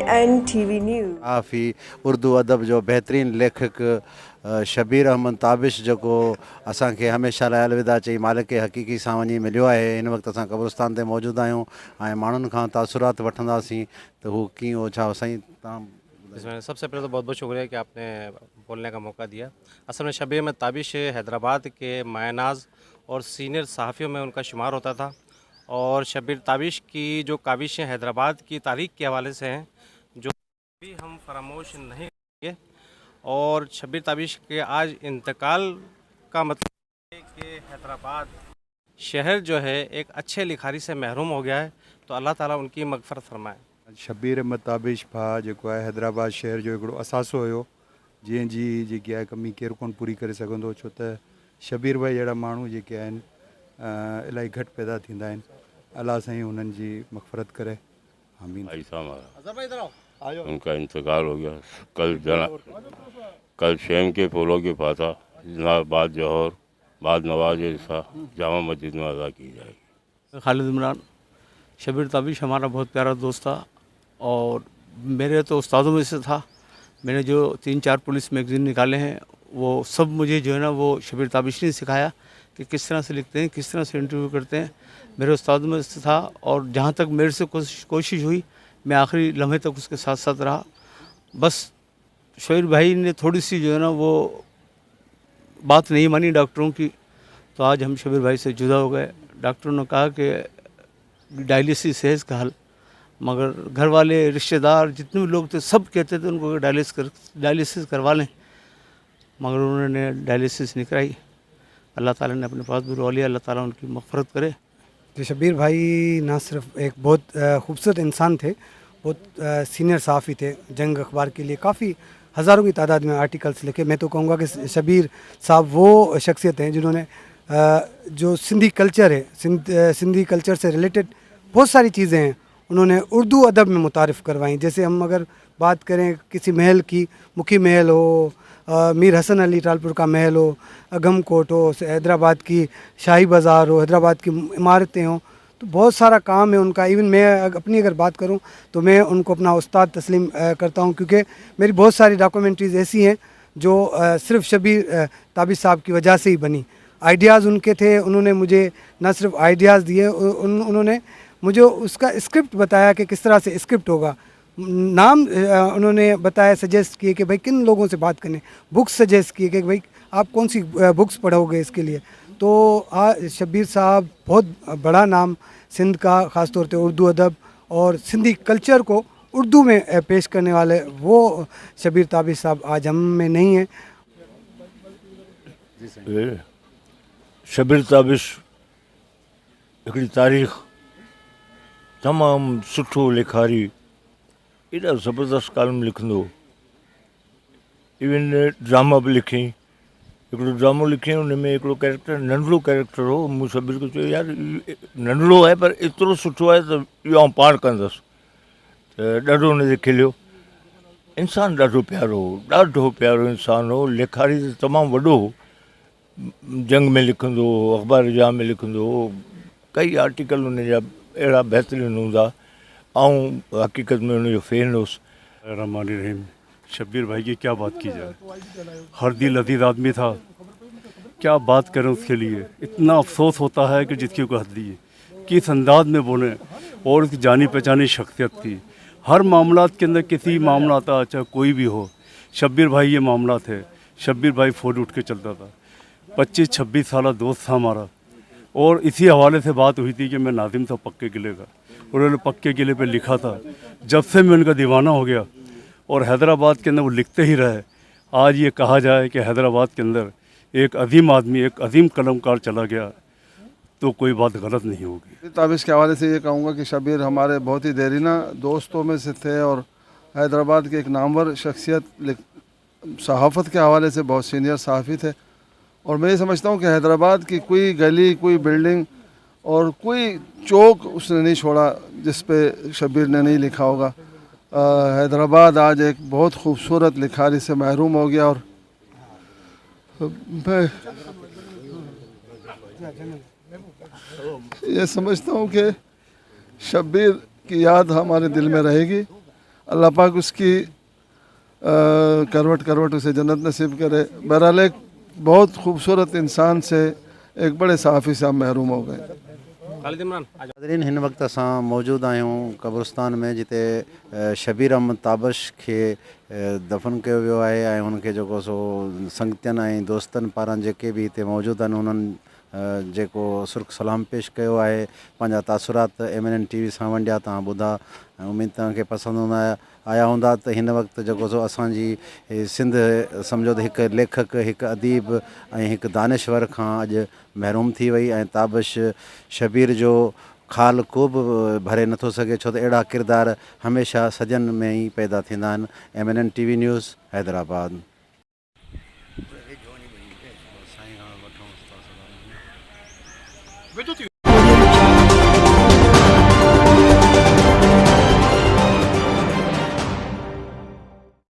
NNTV News। काफ़ी उर्दू अदब जो बेहतरीन लेखक शबीर अहमद ताबिश जो असांखे हमेशह लाइ अलविदा चई मालिक के हक़ीक़ी सां वञी मिलियो आहे। हिन वक़्तु असां क़ब्रिस्तान ते मौजूदु आहियूं ऐं माण्हुनि खां तासुरात वठंदासीं त हू कीअं हो छा साईं तव्हां। इसमें सबसे पहले तो बहुत बहुत शुक्रिया कि आपने बोलने का मौका दिया। असल में शबीर अहमद ताबिश हैदराबाद के मायनाज और सीनियर सहाफ़ियों में उनका शुमार होता था। और शबीर ताबिश की जो काविशें हैदराबाद की तारीख़ के हवाले से हैं जो भी हम फरामोश नहीं करेंगे। और शबीर ताबिश के आज इंतकाल का मतलब है कि हैदराबाद शहर जो है एक अच्छे लिखारी से महरूम हो गया है। तो अल्लाह ताला उनकी मग़फ़िरत फरमाए। शबीर अहमद ताबिश भाउ जेको आहे हैदराबाद शहर जो हिकिड़ो असासो हुयो जंहिंजी जेकी आहे कमी केरु कोन पूरी करे सघंदो, छो त शबीर भाई जहिड़ा माण्हू जेके आहिनि इलाही घटि पैदा थींदा आहिनि। अल्लाह साईं हुननि जी मग़फ़िरत करे। आमीन। उनका इंतकाल हो गया कल शेम के फूलों की फाता बाद जौहर बाद नवाज ईसा जामा मस्जिद में अदा की जाएगी। खालिद इमरान। शबीर ताबिश हमारा बहुत प्यारा दोस्त था और मेरे तो उस्तादों में से था। मैंने जो 3-4 पुलिस मैगज़ीन निकाले हैं वो सब मुझे जो है ना वो शबीर ताबिश ने सिखाया कि किस तरह से लिखते हैं, किस तरह से इंटरव्यू करते हैं। मेरे उस्तादों में से था और जहाँ तक मेरे से कोशिश हुई मैं आखिरी लम्हे तक उसके साथ साथ रहा। बस शबीर भाई ने थोड़ी सी जो है ना वो बात नहीं मानी डॉक्टरों की, तो आज हम शबीर भाई से जुदा हो गए। डॉक्टरों ने कहा कि डायलिसिस है इसका हल, मगर घर वाले रिश्तेदार जितने भी लोग थे सब कहते थे उनको डायलिसिस करवा लें, मगर उन्होंने डायलिसिस नहीं कराई। अल्लाह ताला ने अपने पास बुलवा लिया। अल्लाह ताला उनकी मग़फ़िरत करे। तो शबीर भाई ना सिर्फ एक बहुत खूबसूरत इंसान थे, बहुत सीनियर सहाफ़ी थे। जंग अखबार के लिए काफ़ी हज़ारों की तादाद में आर्टिकल्स लिखे। मैं तो कहूँगा कि शबीर साहब वो शख्सियत हैं जिन्होंने जो सिंधी कल्चर है, सिंधी कल्चर से रिलेटेड बहुत सारी चीज़ें हैं उन्होंने उर्दू अदब में मुतारिफ़ करवाई। जैसे हम अगर बात करें किसी महल की, मुखी महल हो, मीर हसन अली टालपुर का महल हो, अगम कोट हो, हैदराबाद की शाही बाज़ार हो, हैदराबाद की इमारतें हों, तो बहुत सारा काम है उनका। इवन मैं अपनी अगर बात करूं तो मैं उनको अपना उस्ताद तस्लीम करता हूं, क्योंकि मेरी बहुत सारी डॉक्यूमेंट्रीज़ ऐसी हैं जो सिर्फ शबीर ताबिश साहब की वजह से ही बनी। आइडियाज़ उनके थे, उन्होंने मुझे न सिर्फ आइडियाज़ दिए, उन्होंने मुझे उसका स्क्रिप्ट बताया कि किस तरह से स्क्रिप्ट होगा। नाम उन्होंने बताया, सजेस्ट किए कि भाई किन लोगों से बात करने, बुक्स सजेस्ट किए कि भाई आप कौन सी बुक्स पढ़ोगे इसके लिए। तो शबीर साहब बहुत बड़ा नाम सिंध का, ख़ास तौर पे उर्दू अदब और सिंधी कल्चर को उर्दू में पेश करने वाले वो शबीर ताबिश साहब आज हम में नहीं हैं। शबीर ताबिश हिकिड़ी तारीख़ तमामु सुठो लिखारी, एॾा ज़बरदस्त कालम लिखंदो। इवन ड्रामा बि लिखियईं। हिकिड़ो ड्रामो लिखियईं, उन में हिकिड़ो कैरेक्टर नंढिड़ो कैरेक्टर हो। मूं शबीर खे चयो यार नंढिड़ो आहे पर एतिरो सुठो आहे त इहो आउं पाण कंदुसि। त ॾाढो हुनखे खिलियो। इंसानु ॾाढो प्यारो इंसानु हो। लिखारी त तमामु वॾो हो। जंग में लिखंदो हो, अख़बार जा में लिखंदो हो। कई आर्टिकल उन जा अहिड़ा बहितरीनु हूंदा। आऊं हकीकत में उनजो फ़ैन हुउसि। रहमान रहीम। शबीर भाई की क्या बात की जाए, हर दिल अजीज़ आदमी था। क्या बात करें उसके लिए, इतना अफसोस होता है कि जिसकी कोई हद नहीं है। किस अंदाज में बोले, और उसकी जानी पहचानी शख्सियत थी। हर मामला के अंदर किसी मामला आता, चाहे कोई भी हो, शबीर भाई ये मामला थे। शबीर भाई फ़ौज उठ के चलता था। 25-26 साल दोस्त था हमारा। और इसी हवाले से बात हुई थी कि मैं नाज़िम था पक्के किले का, उन्होंने पक्के किले पे लिखा था। जब से मैं उनका दीवाना हो गया और हैदराबाद के अंदर वो लिखते ही रहे। आज ये कहा जाए कि हैदराबाद के अंदर एक अजीम आदमी, एक अजीम कलमकार चला गया तो कोई बात गलत नहीं होगी। ताबिश के हवाले से ये कहूँगा कि शबीर हमारे बहुत ही देरीना दोस्तों में से थे और हैदराबाद के एक नामवर शख्सियत, सहाफ़त के हवाले से बहुत सीनियर सहाफ़ी थे। और मैं ये समझता हूँ कि हैदराबाद की कोई गली, कोई बिल्डिंग और कोई चौक उसने नहीं छोड़ा जिस पे शबीर ने नहीं लिखा होगा। हैदराबाद आज एक बहुत खूबसूरत लिखारी से महरूम हो गया। और मैं ये समझता हूँ कि शबीर की याद हमारे दिल में रहेगी अल्लाह पाक उसकी करवट करवट उसे जन्नत नसीब करे। बहरहाल एक बहुत खूबसूरत इंसान से एक बड़े सहाफ़ी से हम महरूम हो गए। खालिद इमरान आज नाज़रीन, हिन वक़्तु असां मौजूदु आहियूं कब्रिस्तान में, जिते शबीर अहमद ताबिश खे दफ़न कयो वियो आहे ऐं हुनखे जेको सो संगतियुनि ऐं दोस्तनि पारां जेके बि हिते मौजूदु आहिनि उन्हनि जेको सुर्ख सलाम पेश कयो आहे, पंहिंजा तासुरात MNN TV सां वंडिया, तव्हां ॿुधा ऐं उमेद तव्हांखे पसंदि हूंदा आया हूंदा। त हिन वक़्तु जेको सो असांजी सिंध सम्झो त हिकु लेखक, हिकु अदीब ऐं हिकु दानिश्वर खां अॼु महरूम थी वई ऐं ताबिश शबीर जो ख़ाल को बि भरे नथो सघे, छो त अहिड़ा किरदार हमेशह सजन में ई पैदा थींदा आहिनि। MNN TV news Hyderabad.